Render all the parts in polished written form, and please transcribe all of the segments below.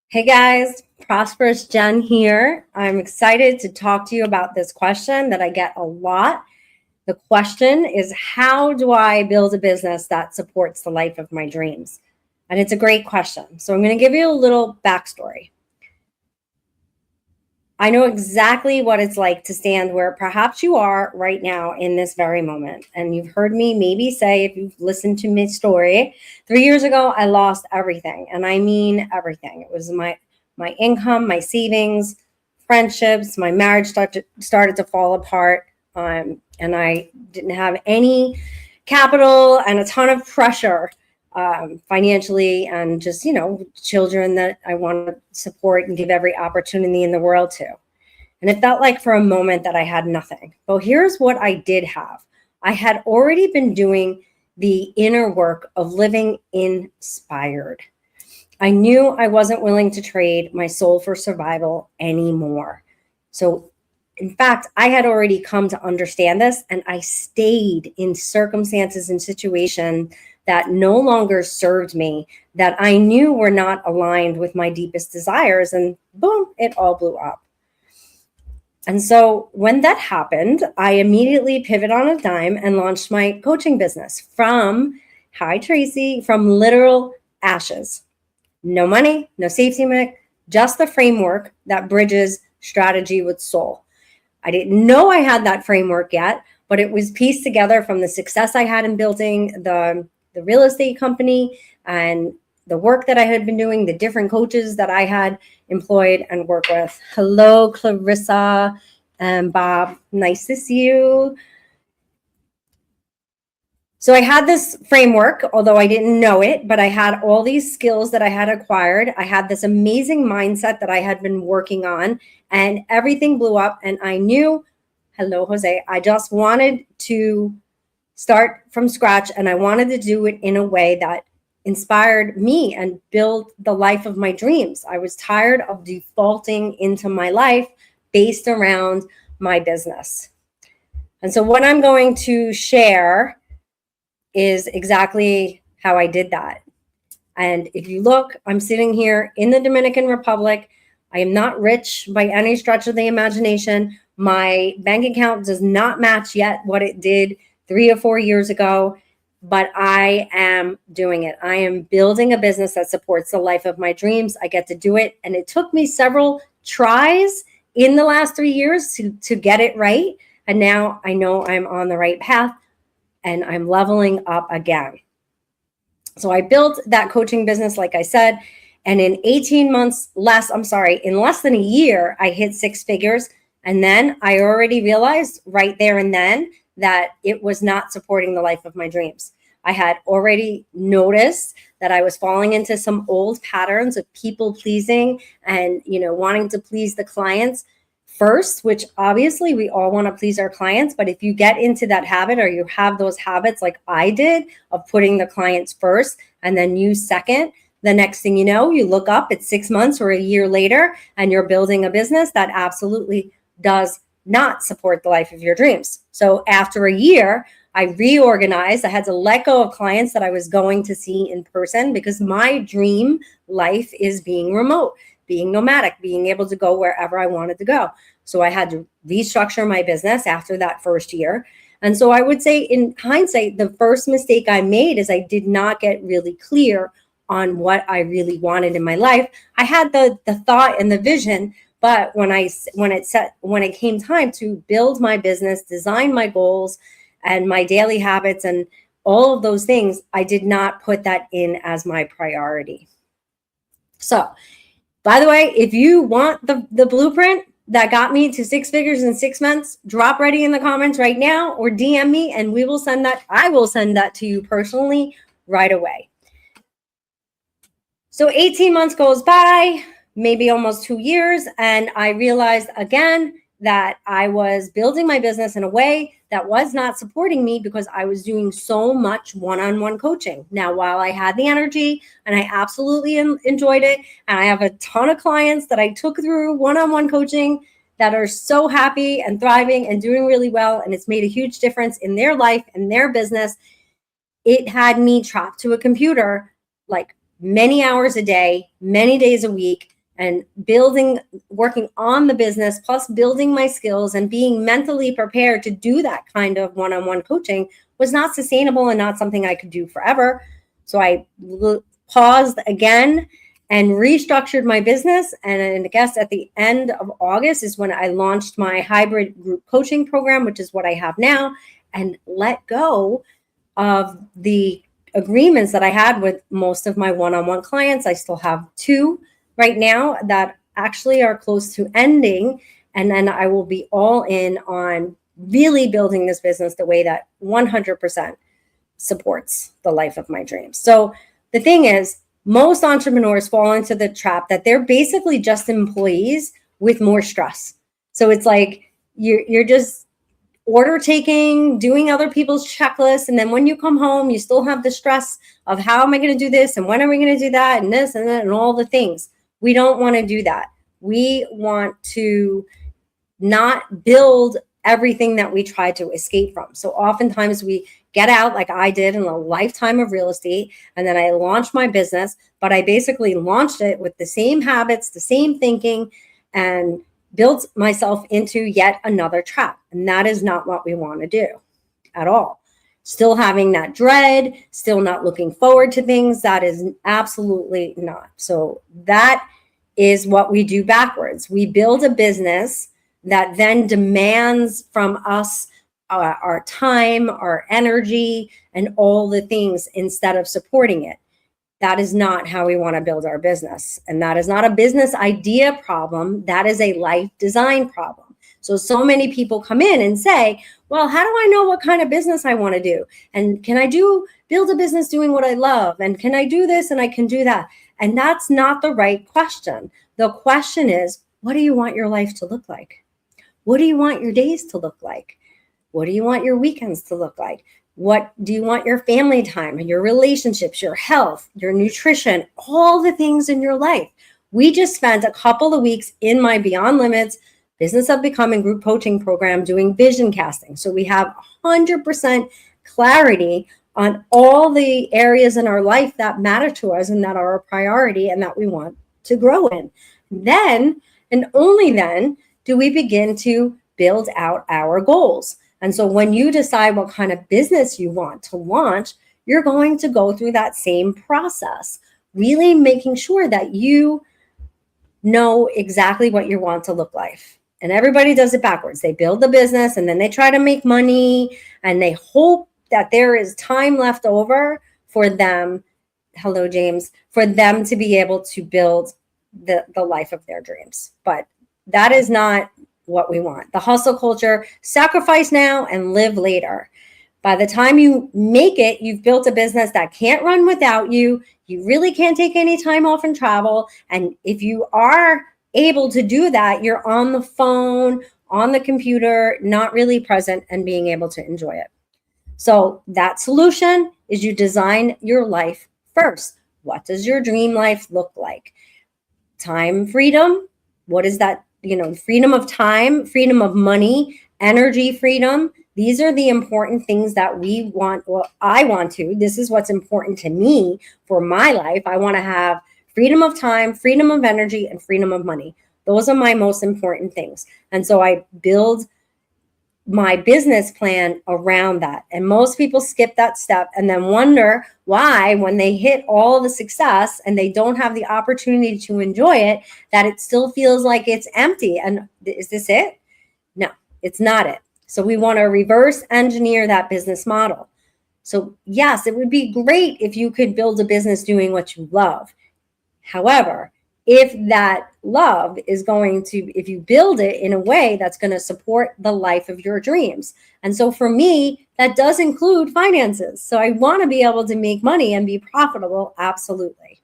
Hey guys, Prosperous Jen here. I'm excited to talk to you about this question that I get a lot. The question is, how do I build a business that supports the life of my dreams? And it's a great question. So I'm going to give you a little backstory. I know exactly what it's like to stand where perhaps you are right now in this very moment. And you've heard me maybe say, if you've listened to my story, 3 years ago, I lost everything. And I mean everything. It was my income, my savings, friendships, my marriage started to fall apart. And I didn't have any capital and a ton of pressure financially, and just, children that I want to support and give every opportunity in the world to. And it felt like for a moment that I had nothing. But here's what I did have. I had already been doing the inner work of living inspired. I knew I wasn't willing to trade my soul for survival anymore. So in fact, I had already come to understand this, and I stayed in circumstances and situations that no longer served me, that I knew were not aligned with my deepest desires, and boom, it all blew up. And so when that happened, I immediately pivoted on a dime and launched my coaching business from, hi Tracy, from literal ashes. No money, no safety net, just the framework that bridges strategy with soul. I didn't know I had that framework yet, but it was pieced together from the success I had in building the real estate company and the work that I had been doing, the different coaches that I had employed and worked with. Hello, Clarissa and Bob. Nice to see you. So I had this framework, although I didn't know it, but I had all these skills that I had acquired. I had this amazing mindset that I had been working on, and everything blew up. And I knew, hello, Jose, I just wanted to start from scratch, and I wanted to do it in a way that inspired me and build the life of my dreams. I was tired of defaulting into my life based around my business. And so what I'm going to share is exactly how I did that. And if you look, I'm sitting here in the Dominican Republic. I am not rich by any stretch of the imagination. My bank account does not match yet what it did 3 or 4 years ago, but I am doing it. I am building a business that supports the life of my dreams. I get to do it. And it took me several tries in the last 3 years to get it right. And now I know I'm on the right path, and I'm leveling up again. So I built that coaching business, like I said, and in in less than a year, I hit 6 figures. And then I already realized right there and then that it was not supporting the life of my dreams. I had already noticed that I was falling into some old patterns of people pleasing and, wanting to please the clients first, which obviously we all want to please our clients. But if you get into that habit, or you have those habits like I did of putting the clients first and then you second, the next thing you know, you look up, it's 6 months or a year later, and you're building a business that absolutely does not support the life of your dreams. So after a year, I reorganized. I had to let go of clients that I was going to see in person, because my dream life is being remote, being nomadic, being able to go wherever I wanted to go. So I had to restructure my business after that first year. And so I would say, in hindsight, the first mistake I made is I did not get really clear on what I really wanted in my life. I had the thought and the vision, but when it came time to build my business, design my goals and my daily habits and all of those things, I did not put that in as my priority. So, by the way, if you want the blueprint that got me to 6 figures in 6 months, drop ready in the comments right now, or DM me, and we will send that. I will send that to you personally right away. So 18 months goes by, maybe almost 2 years, and I realized again that I was building my business in a way that was not supporting me, because I was doing so much one-on-one coaching. Now, while I had the energy and I absolutely enjoyed it, and I have a ton of clients that I took through one-on-one coaching that are so happy and thriving and doing really well, and it's made a huge difference in their life and their business, it had me trapped to a computer like many hours a day, many days a week, and working on the business, plus building my skills and being mentally prepared to do that kind of one-on-one coaching was not sustainable and not something I could do forever. So I paused again and restructured my business. And I guess at the end of August is when I launched my hybrid group coaching program, which is what I have now, and let go of the agreements that I had with most of my one-on-one clients. I still have 2 right now that actually are close to ending. And then I will be all in on really building this business the way that 100% supports the life of my dreams. So the thing is, most entrepreneurs fall into the trap that they're basically just employees with more stress. So it's like you're just order taking, doing other people's checklists. And then when you come home, you still have the stress of how am I going to do this? And when are we going to do that? And this and that and all the things. We don't want to do that. We want to not build everything that we try to escape from. So oftentimes we get out like I did in a lifetime of real estate. And then I launched my business, but I basically launched it with the same habits, the same thinking, and built myself into yet another trap. And that is not what we want to do at all. Still having that dread, still not looking forward to things. That is absolutely not. So that is what we do backwards. We build a business that then demands from us our time, our energy, and all the things instead of supporting it. That is not how we want to build our business. And that is not a business idea problem. That is a life design problem. So many people come in and say, well, how do I know what kind of business I want to do? And can I build a business doing what I love? And can I do this and I can do that? And that's not the right question. The question is, what do you want your life to look like? What do you want your days to look like? What do you want your weekends to look like? What do you want your family time and your relationships, your health, your nutrition, all the things in your life? We just spent a couple of weeks in my Beyond Limits Business of Becoming group coaching program doing vision casting. So we have 100% clarity on all the areas in our life that matter to us and that are a priority and that we want to grow in. Then, and only then, do we begin to build out our goals. And so when you decide what kind of business you want to launch, you're going to go through that same process, really making sure that you know exactly what you want to look like. And everybody does it backwards. They build the business and then they try to make money and they hope that there is time left over for them. Hello, James, for them to be able to build the life of their dreams. But that is not what we want. The hustle culture, sacrifice now and live later. By the time you make it, you've built a business that can't run without you. You really can't take any time off and travel. And if you are able to do that, you're on the phone, on the computer, not really present and being able to enjoy it. So that solution is you design your life first. What does your dream life look like? Time freedom. What is that? Freedom of time, freedom of money, energy freedom. These are the important things that we want. Well, I want to. This is what's important to me for my life. I want to have freedom of time, freedom of energy, and freedom of money. Those are my most important things. And so I build my business plan around that. And most people skip that step and then wonder why, when they hit all the success and they don't have the opportunity to enjoy it, that it still feels like it's empty. And is this it? No, it's not it. So we want to reverse engineer that business model. So yes, it would be great if you could build a business doing what you love. However, if that love is if you build it in a way that's going to support the life of your dreams. And so for me, that does include finances. So I want to be able to make money and be profitable. Absolutely.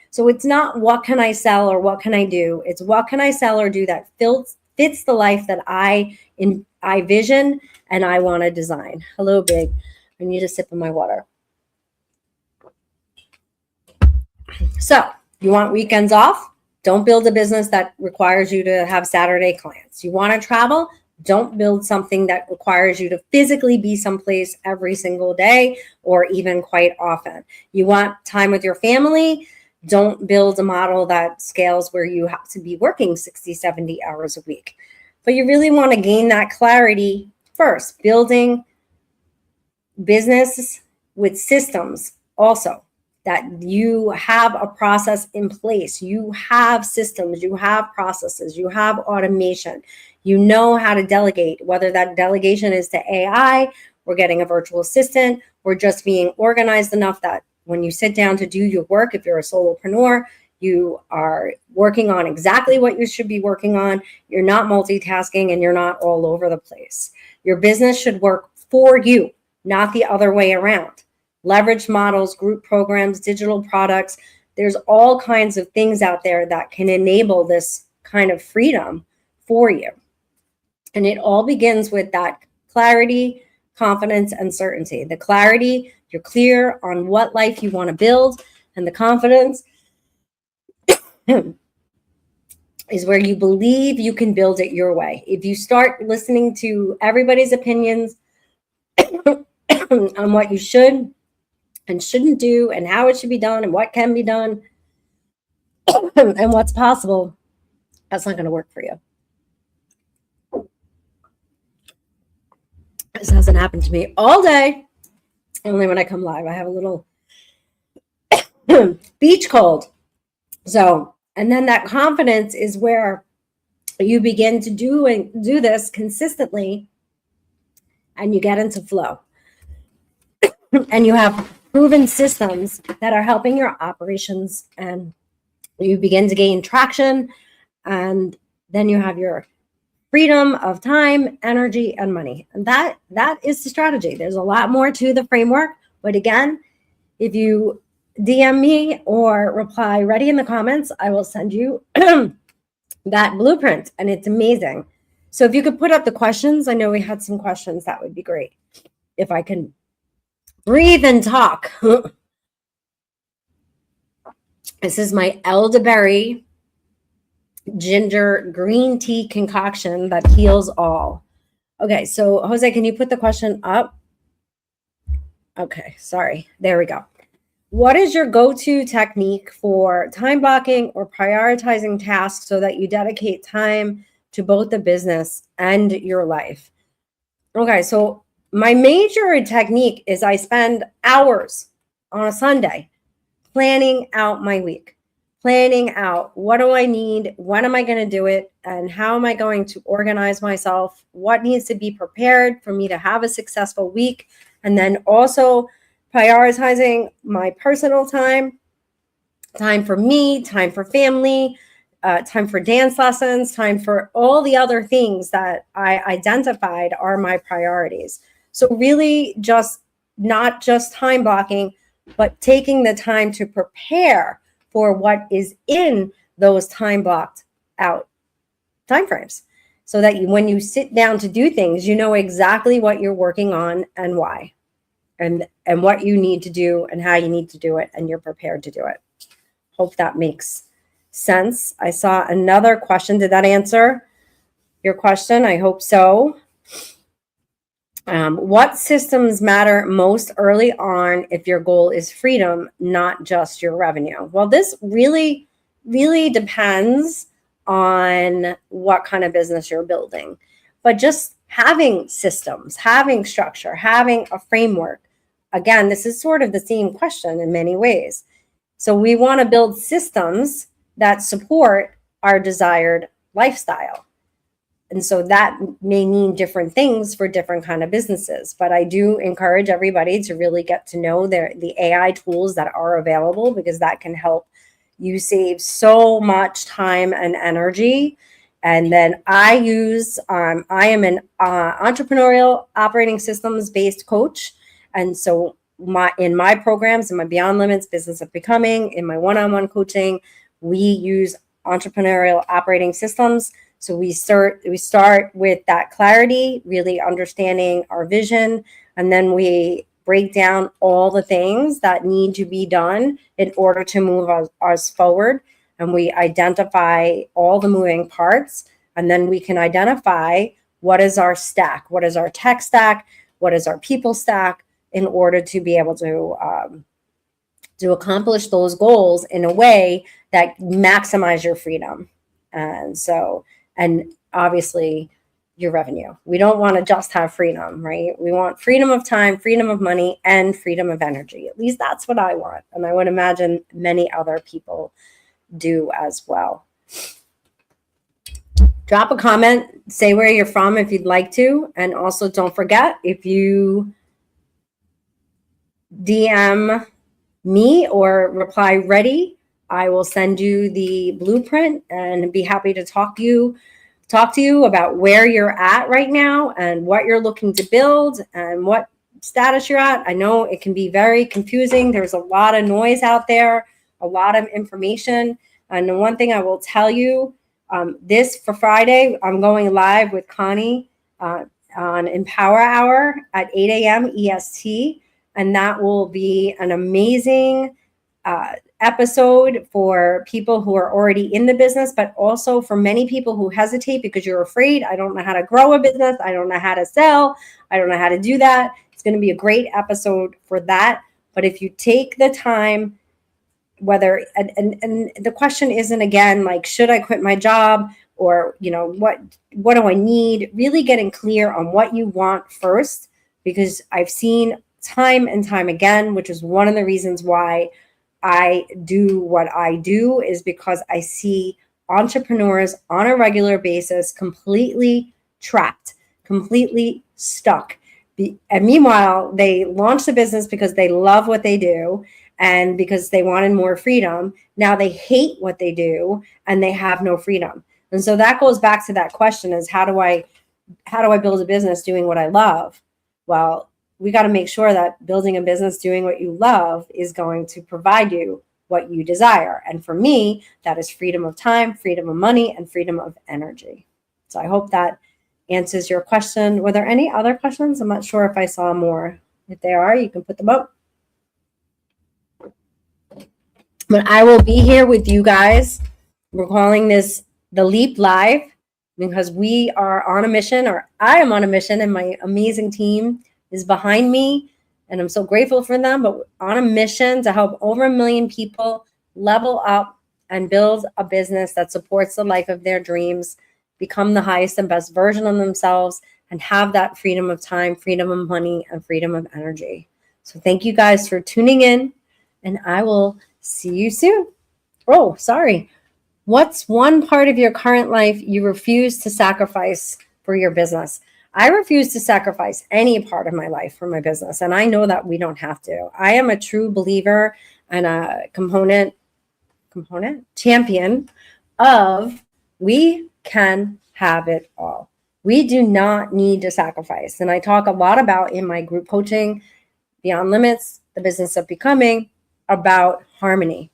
So it's not what can I sell or what can I do? It's what can I sell or do that fits the life that I vision and I want to design. Hello, Big. I need a sip of my water. So you want weekends off? Don't build a business that requires you to have Saturday clients. You want to travel? Don't build something that requires you to physically be someplace every single day or even quite often. You want time with your family? Don't build a model that scales where you have to be working 60, 70 hours a week. But you really want to gain that clarity first, building business with systems also, that you have a process in place. You have systems, you have processes, you have automation. You know how to delegate, whether that delegation is to AI, or getting a virtual assistant, or just being organized enough that when you sit down to do your work, if you're a solopreneur, you are working on exactly what you should be working on. You're not multitasking and you're not all over the place. Your business should work for you, not the other way around. Leverage models, group programs, digital products. There's all kinds of things out there that can enable this kind of freedom for you. And it all begins with that clarity, confidence, and certainty. The clarity, you're clear on what life you want to build, and the confidence is where you believe you can build it your way. If you start listening to everybody's opinions on what you should and shouldn't do, and how it should be done, and what can be done, and what's possible, that's not going to work for you. This hasn't happened to me all day. Only when I come live. I have a little beach cold. So, and then that confidence is where you begin to do this consistently, and you get into flow. And you have proven systems that are helping your operations, and you begin to gain traction, and then you have your freedom of time, energy, and money. And that is the strategy. There's a lot more to the framework. But again, if you DM me or reply ready in the comments, I will send you that blueprint. And it's amazing. So if you could put up the questions, I know we had some questions, that would be great. If I can breathe and talk. This is my elderberry ginger green tea concoction that heals all. Okay, so Jose, can you put the question up? Okay, sorry. There we go. What is your go-to technique for time blocking or prioritizing tasks so that you dedicate time to both the business and your life? Okay, so my major technique is I spend hours on a Sunday planning out my week. Planning out, what do I need? When am I going to do it? And how am I going to organize myself? What needs to be prepared for me to have a successful week? And then also prioritizing my personal time for me, time for family, time for dance lessons, time for all the other things that I identified are my priorities. So really just not just time blocking, but taking the time to prepare for what is in those time blocked out timeframes, so that when you sit down to do things, you know exactly what you're working on and why, and what you need to do and how you need to do it, and you're prepared to do it. Hope that makes sense. I saw another question. Did that answer your question? I hope so. What systems matter most early on if your goal is freedom, not just your revenue? Well, this really, really depends on what kind of business you're building. But just having systems, having structure, having a framework. Again, this is sort of the same question in many ways. So we want to build systems that support our desired lifestyle. And so that may mean different things for different kind of businesses. But I do encourage everybody to really get to know the AI tools that are available, because that can help you save so much time and energy. And then I am an entrepreneurial operating systems based coach. And so in my programs, in my Beyond Limits Business of Becoming, in my one-on-one coaching, we use entrepreneurial operating systems. So we start with that clarity, really understanding our vision, and then we break down all the things that need to be done in order to move us forward. And we identify all the moving parts, and then we can identify what is our stack, what is our tech stack, what is our people stack, in order to be able to to accomplish those goals in a way that maximize your freedom. And obviously your revenue. We don't want to just have freedom, right? We want freedom of time, freedom of money, and freedom of energy. At least that's what I want. And I would imagine many other people do as well. Drop a comment, say where you're from if you'd like to. And also don't forget, if you DM me or reply ready, I will send you the blueprint and be happy to talk to you about where you're at right now and what you're looking to build and what status you're at. I know it can be very confusing. There's a lot of noise out there, a lot of information. And the one thing I will tell you, this for Friday, I'm going live with Connie on Empower Hour at 8 a.m. EST. And that will be an amazing episode for people who are already in the business, but also for many people who hesitate because you're afraid. I don't know how to grow a business. I don't know how to sell. I don't know how to do that. It's going to be a great episode for that. But if you take the time, whether, and the question isn't again, like, should I quit my job or, what do I need? Really getting clear on what you want first, because I've seen time and time again, which is one of the reasons why I do what I do, is because I see entrepreneurs on a regular basis completely trapped, completely stuck. And meanwhile, they launch the business because they love what they do and because they wanted more freedom. Now they hate what they do and they have no freedom. And so that goes back to that question, is how do I build a business doing what I love? Well, we got to make sure that building a business doing what you love is going to provide you what you desire. And for me, that is freedom of time, freedom of money, and freedom of energy. So I hope that answers your question. Were there any other questions? I'm not sure if I saw more. If there are, you can put them up. But I will be here with you guys. We're calling this the Leap Live because we are on a mission, or I am on a mission, and my amazing team is behind me, and I'm so grateful for them, but on a mission to help over 1 million people level up and build a business that supports the life of their dreams, become the highest and best version of themselves, and have that freedom of time, freedom of money, and freedom of energy. So thank you guys for tuning in, and I will see you soon. Oh, sorry. What's one part of your current life you refuse to sacrifice for your business? I refuse to sacrifice any part of my life for my business. And I know that we don't have to. I am a true believer and a component champion of we can have it all. We do not need to sacrifice. And I talk a lot about in my group coaching, Beyond Limits, the business of becoming, about harmony.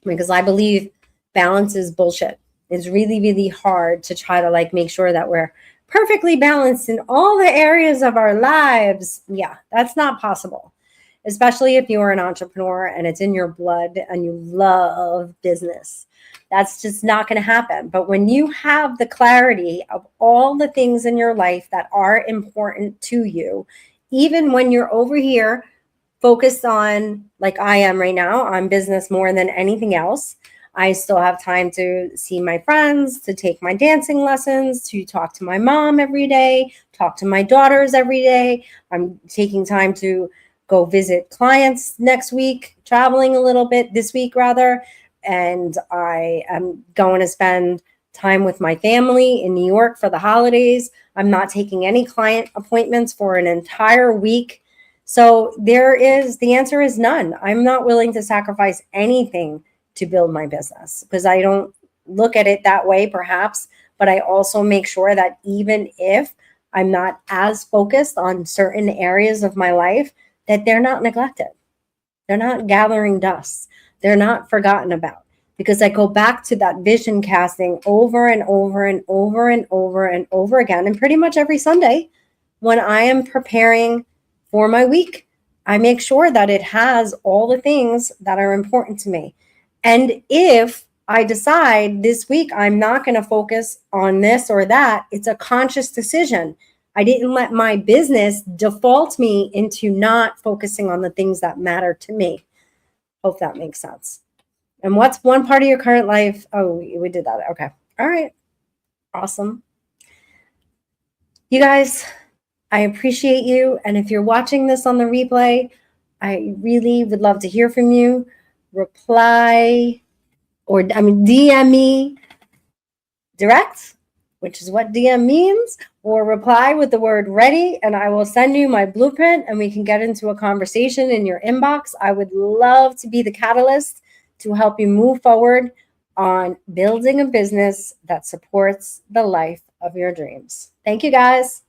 Because I believe balance is bullshit. It's really, really hard to try to make sure that we're perfectly balanced in all the areas of our lives. Yeah, that's not possible, especially if you are an entrepreneur and it's in your blood and you love business. That's just not going to happen. But when you have the clarity of all the things in your life that are important to you, even when you're over here focused on, like I am right now, on business more than anything else, I still have time to see my friends, to take my dancing lessons, to talk to my mom every day, talk to my daughters every day. I'm taking time to go visit clients next week, traveling a little bit this week rather. And I am going to spend time with my family in New York for the holidays. I'm not taking any client appointments for an entire week. So the answer is none. I'm not willing to sacrifice anything to build my business because I don't look at it that way perhaps, but I also make sure that even if I'm not as focused on certain areas of my life, that they're not neglected. They're not gathering dust. They're not forgotten about, because I go back to that vision casting over and over and over and over and over again. And pretty much every Sunday when I am preparing for my week, I make sure that it has all the things that are important to me. And if I decide this week I'm not going to focus on this or that, it's a conscious decision. I didn't let my business default me into not focusing on the things that matter to me. Hope that makes sense. And what's one part of your current life? Oh, we did that. Okay. All right. Awesome. You guys, I appreciate you. And if you're watching this on the replay, I really would love to hear from you. Reply DM me direct, which is what DM means, or reply with the word ready, and I will send you my blueprint and we can get into a conversation in your inbox. I would love to be the catalyst to help you move forward on building a business that supports the life of your dreams. Thank you, guys.